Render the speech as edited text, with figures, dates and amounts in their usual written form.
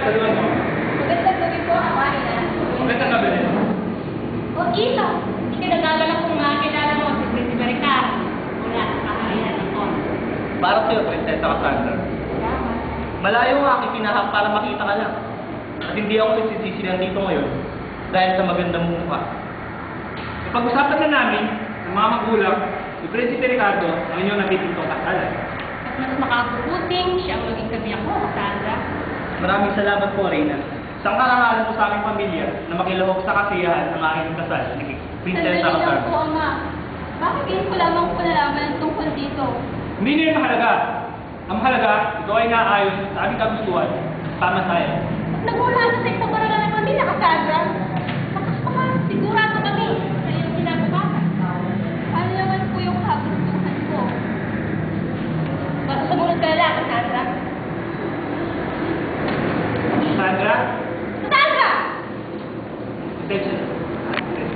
saluhan mo. Magandang gabi po, Amarina. Magandang gabi rin. O, Isa, ikinagagalak kong makakilala mo si Prinsipe Ricardo mula sa kaharian ng Con. Para sa'yo, Prinsesa Cassandra. Salamat. Malayo ang aking pinahak para makita ka lang. At hindi ako nagsisisi dito ngayon dahil sa magandang mukha. Napag-usapan na namin ng mga magulang si Prinsipe Ricardo ang inyong nabibintong kasalan. At mas makabubuting siya ang maging kabiyak mo, Cassandra. Maraming salamat po, Reyna. Isang karangalan po sa aming pamilya na makilahok sa kasiyahan ng aking kasal ni Prinsesa Sandali lang Cassandra. po, Ama. Bakit ngayon ko lamang po nalaman ang tungkol dito? Hindi na yung mahalaga. Ang mahalaga, ikaw ay naaayon sa aming kagustuhan at pamantayan. At nagmula na sa isang paralan ng pamilya, Cassandra.